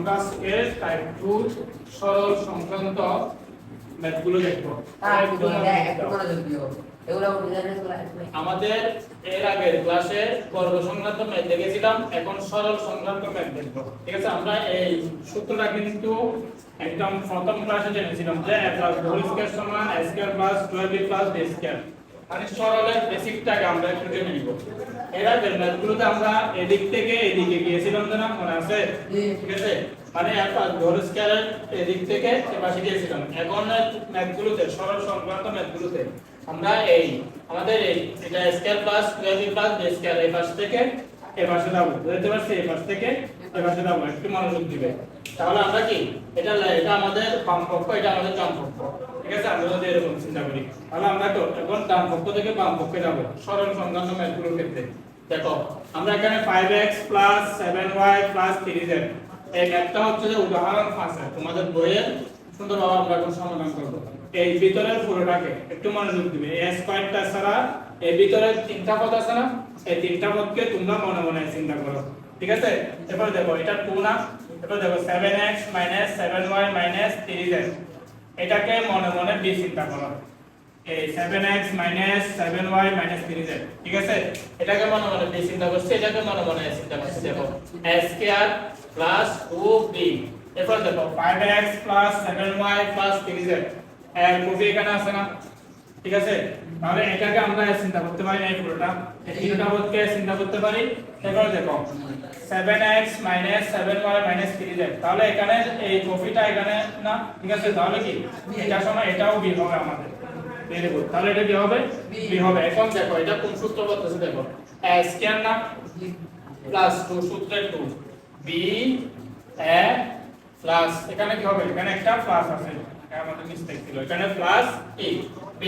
আমরা আজকে টাইপ 2 সরল সংক্রান্ত ম্যাথগুলো দেখব। আমাদের এর আগের ক্লাসে বর্গ সংক্রান্ত ম্যাথ দেখেছিলাম, এখন সরল সংক্রান্ত ম্যাথ দেখব। ঠিক আছে, আমরা এই সূত্রটা কিন্তু একদম প্রথম ক্লাসে জেনেছিলাম যে a + b² = a² + 12b + b²। মানে সরলের বেসিকটাকে আমরা একটু জেনে নিব। এর আগের ম্যাথগুলোতে আমরা এদিক থেকে এদিকে গিয়েছিলাম না, মনে আছে? ঠিক আছে, মানে a + b² এর এদিক থেকে এপাশে গিয়েছিলাম। এখন ম্যাথগুলোতে সরল সংক্রান্ত ম্যাথগুলোতে আমরা এই আমাদের এই এটা a² + 12b + b² এই পাশ থেকে এপাশে যাব, বুঝতে পারছি? এই পাশ থেকে এপাশে যাব, একটু মনোযোগ দিবে। তাহলে আমরা কি এটা আমাদের বাম পক্ষ, এটা আমাদের ডান পক্ষ। ঠিক আছে, আমরা যদি এরকম চিন্তা করি তাহলে আমরা তো এখন ডান পক্ষ থেকে বাম পক্ষে যাব সরল সংক্রান্ত ম্যাথগুলোর ক্ষেত্রে। দেখো, আমরা এখানে 5x + 7y + 3z এই ম্যাথটা হচ্ছে যে উদাহরণ 5 তোমাদের বইয়ে সুন্দরভাবে আমরা এখন সমাধান করব। এই ভিতরের পুরোটাকে একটু মনোযোগ দিবে। a স্কয়ারটা ছাড়া এই ভিতরে তিনটা পদ আছে না, এই তিনটা পদকে তোমরা মনে মনে চিন্তা করো। ঠিক আছে, এবার দেখো এটা 2 না, এবার দেখো 7x - 7y - 3z এটাকে মনে মনে b চিন্তা করো। এই 7x - 7y - 3z, ঠিক আছে, এটাকে মনে মনে b চিন্তা করছি, এটাকে মনে মনে a চিন্তা করছি। দেখো a² + 2b, এরপর দেখো 5x + 7y + 3z এর কপি এখানে আছে না? ঠিক আছে, তাহলে এটাকে আমরা চিন্তা করতে পারি না, এই পুরোটা এই তিনটা পদকে চিন্তা করতে পারি। এরপর দেখো 7x - 7y - 3z, তাহলে এখানে এই কপিটা এখানে না, ঠিক আছে, তাহলে কি এটা সময় এটাও b হবে আমাদের। ভেরি গুড, তাহলে এটা কি হবে? b হবে। এখন দেখো এটা কোন সূত্র বলতেছে, দেখো a² না + 2 সূত্রে 2 b a প্লাস এখানে কি হবে? এখানে একটা প্লাস আছে, এটা আমাদের মিস্টেক ছিল, এখানে প্লাস e b²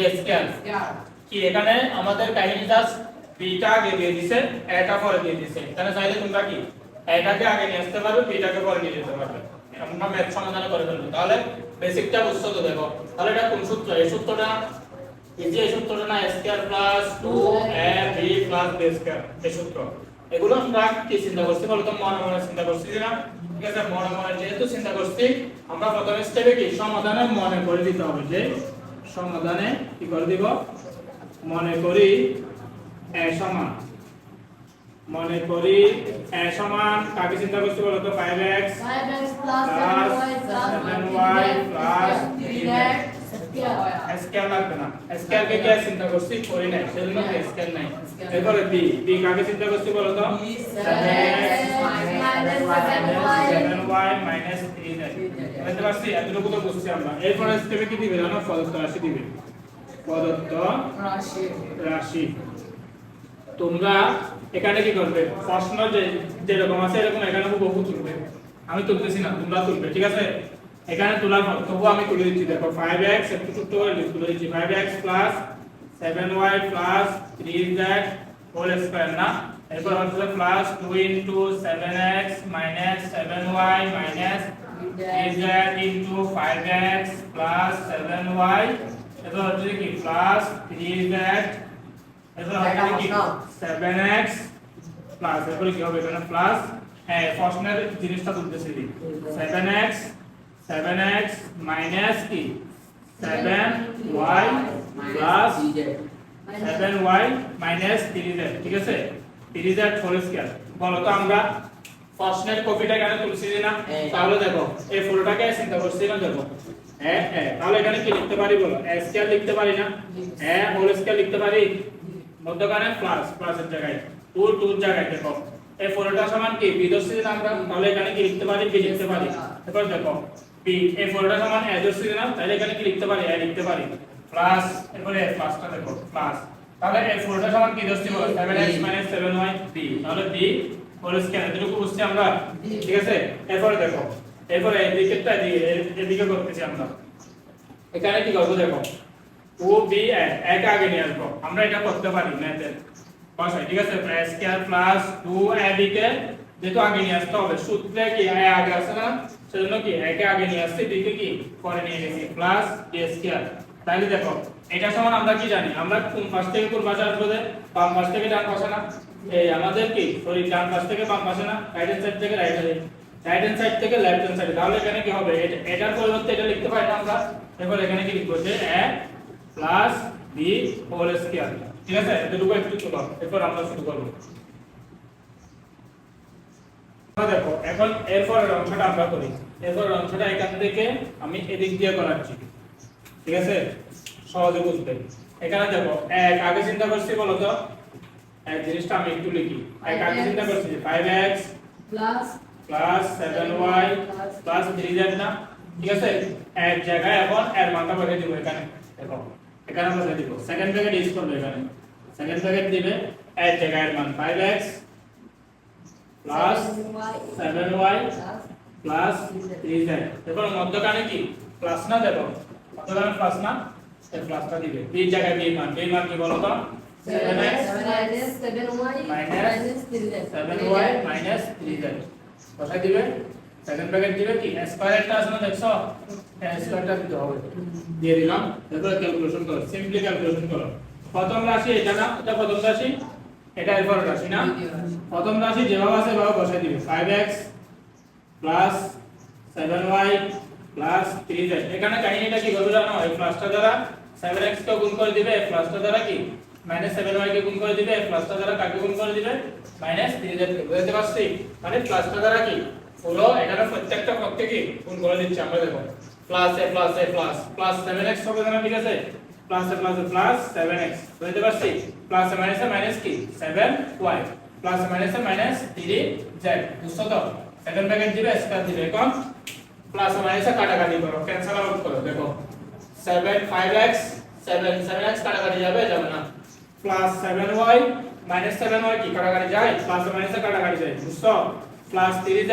কি এখানে আমাদের কাহিনী জাস্ট b টা আগে দিয়ে দিয়েছে, a টা পরে দিয়ে দিয়েছে। এখানে চাইলে তোমরা কি a টাকে আগে নিয়ে আসতে পারবে, b টাকে পরে নিয়ে যেতে পারবে। আমরা ম্যাথ সমাধান করে ফেলবো। তাহলে বেসিকটা বুঝছো তো? দেখো তাহলে এটা কোন সূত্র? এই সূত্রটা, এই যে সূত্রটা না, a² + 2ab + b² এই সূত্র। এগুলো আমরা কি চিন্তা করছি বলতো? মনে মনে চিন্তা করছি না? ঠিক আছে, মনে মনে যেহেতু চিন্তা করছি, আমরা প্রথম স্টেপে কি সমাধানে মনে করে দিতে হবে। যে সমাধানে কি করে দিব? মনে করি a সমান, মনে করি a সমান কাকে চিন্তা করছি বলতো? 5x + 7y + 3z স্কয়ার লাগবে না, স্কয়ার কে কি চিন্তা করছি? করি নাই, সেজন্য স্কয়ার নাই। এরপরে b কাকে চিন্তা করছি বলতো? 7x - 7y - 3z। বুঝতে পারছি? এতটুকু তো বুঝছি আমরা। এরপরে স্টেপে কি দিবে জানো? প্রদত্ত রাশি দিবে, প্রদত্ত রাশি। তোমরা এখানে কি করবে? প্রশ্ন যেরকম আছে এরকম এখানে বহু তুলবে, আমি তুলতেছি না, তোমরা তুলবে। ঠিক আছে, এখানে তোলার পর তবু আমি তুলে দিচ্ছি। দেখো 5x একটু ছোট করে তুলে দিচ্ছি, 5x + 7y + 3z whole square না, এরপর হচ্ছে plus 2 * 7x - 7y - 3z * 5x + 7y, এরপর হচ্ছে কি প্লাস 3z, এরপর হচ্ছে কি 7x প্লাস, এরপর কি হবে? এখানে প্লাস, হ্যাঁ প্রশ্নের জিনিসটা তুলতেছি, 7x মাইনাস কি 7y plus 7y minus 3z, ঠিক আছে, 3z হোল স্কয়ার। বলো তো আমরা প্রশ্নের কপিটা এখানে তুলছি না? তাহলে দেখো এই পুরোটাকে চিন্তা করছি না? দেখো তাহলে এখানে কি লিখতে পারি বলো? a স্কয়ার লিখতে পারি না? a হোল স্কয়ার লিখতে পারি, মধ্যখানে প্লাস, প্লাসের জায়গায় 2 এর জায়গায় দেখো এই পুরোটা সমান কি b ধরছি না আমরা? তাহলে এখানে কি লিখতে পারি? b লিখতে পারি। এরপর দেখো b এই পুরোটা সমান a ধরছি না? তাহলে এখানে কি লিখতে পারি? a লিখতে পারি, প্লাস এরপরে প্লাসটা দেখো প্লাস, তাহলে এই পুরোটা সমান কি ধরছি বলো? 7x - 7y b, তাহলে b হোল স্কয়ার। এতটুকু বুঝছি আমরা? ঠিক আছে, এরপরে দেখো, এরপরে এই দিকেরটা এদিকে করতেছি আমরা। এখানে কি করব? দেখো ও বি এক আগে নিয়ে আসবো, আমরা এটা করতে পারি ম্যাথের ভাষায়। ঠিক আছে, a² + 2ab কে যেহেতু আগে নিয়ে আসতে হবে, সূত্রে কি a আগে আসে না, সেজন্য কি a কে আগে নিয়ে আসছি, b কে কি পরে নিয়ে গেছি, প্লাস b²। তাহলে দেখো এটা সমান আমরা কি জানি? আমরা কোন পাশ থেকে কোন পাশে আসবো? বাম পাশ থেকে ডান পাশে না? এই আমাদের কি সরি ডান পাশ থেকে বাম পাশে না, রাইট হ্যান্ড সাইড থেকে রাইট রাইট হ্যান্ড সাইড থেকে লেফট হ্যান্ড সাইডে, তাহলে এখানে কি হবে, এটার পরিবর্তে এটা লিখতে পারি না আমরা, এরপর এখানে কি লিখবো যে a plus b whole square. ঠিক আছে, এতটুকু একটু চলো, এরপর আমরা শুরু করব। দেখো এখন এরপরের অংশটা আমরা করি। এরপরের অংশটা এখান থেকে আমি এদিক দিয়ে করাচ্ছি, ঠিক আছে, সহজে বুঝতে। এখানে দেখো এক আগে চিন্তা করছি, বলো তো এক জিনিসটা আমি একটু লিখি। এক আগে চিন্তা করছি 5x প্লাস 7y 3z না, ঠিক আছে। এক জায়গায় এখন এর মানটা বসাই দিব এখানে, দেখো এখানে বসাই দিব, সেকেন্ড ব্র্যাকেট ইউজ করবে, এখানে সেকেন্ড ব্র্যাকেট দিবে, এক জায়গায় এর মান 5x 7y 3z। দেখো মধ্যখানে কি প্লাস না, দেখো মধ্যখানে প্লাস না, এই প্লাসটা দিবে। বি জায়গায় বি মান কি বলো তো 7x 7y 3z বসাই দিবে, সেকেন্ড ব্র্যাকেট দিবে কি স্কয়ারটা আছে না, দেখছো স্কয়ারটা দিতে হবে, দিয়ে দিলাম। এরপর ক্যালকুলেশন করো, সিম্পলি ক্যালকুলেশন করো। প্রথম রাশি এটা না, এটা প্রথম রাশি, এটা এরপর রাশি না। প্রথম রাশি যেভাবে আছে সেভাবে বসাই দিবে, 5x 7y 3z। এখানে কাহিনীটা কি করবে জানো, এই প্লাসটা দ্বারা 7x কে গুণ করে দিবে, এই প্লাসটা দ্বারা কি -7y কে গুণ করে দিবে, এই প্লাসটা দ্বারা কাকে গুণ করে দিবে, -3z কে। বুঝতে পারছি, মানে প্লাসটা দ্বারা কি পুরো এখানে প্রত্যেকটা পক্ষে কি গুণ করে দিচ্ছি আমরা। দেখো প্লাস এ প্লাস এ প্লাস প্লাস 7x হবে না, ঠিক আছে, প্লাস এ প্লাস এ প্লাস 7x। বুঝতে পারছি, প্লাস এ মাইনাস কি 7y প্লাস এ মাইনাস 3z। বুঝছো তো, সেকেন্ড ব্র্যাকেট দিবে, স্কয়ার দিবে। এখন প্লাস এ মাইনাসে কাটাকাটি করো, ক্যান্সেল আউট করো। দেখো 5x 7x কাটাকাটি যাবে না, প্লাস 7y 7y কি কাটাকাটি যায়, প্লাস এ মাইনাসে কাটাকাটি যায়। বুঝছো, প্লাস 3z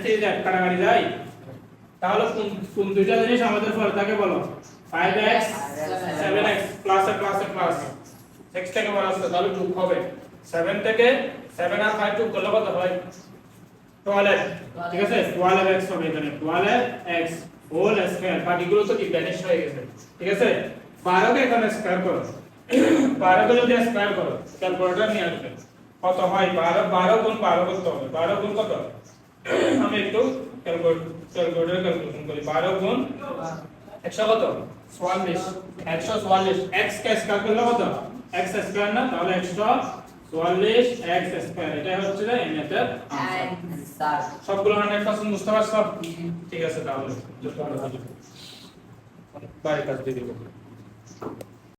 3z কাটাকাটি যায়। তাহলে কোন দুইটা জিনিস আমাদের পরে থাকে বলো, 5x 7x প্লাস এ প্লাস এ প্লাস 6 থেকে বড় আসছে, তাহলে যোগ হবে 7 থেকে 7 আর 5 যোগ করলে কত হয় 12। ঠিক আছে, 12x হবে এখানে, 12x হোল স্কয়ার। বাকিগুলো তো কি ভ্যানিশ হয়ে গেছে, ঠিক আছে। 12 কে এখানে স্কয়ার করো, 12 কে যদি স্কয়ার করো ক্যালকুলেটর নিয়ে আসবে, কত হয় 12 গুণ 12 করতে হবে, 12 গুণ কত, আমি একটু ক্যালকুলেটর ক্যালকুলেশন করি। 12 গুণ 100 কত 44, 144। x কে স্কয়ার করলে কত, x স্কয়ার না, তাহলে 144 x স্কয়ার। এটা হচ্ছে এই মেথড আনসার। সবগুলো 100% বুঝতে পারছো? ঠিক আছে, তাহলে বাড়ির কাজ দিয়ে দিব।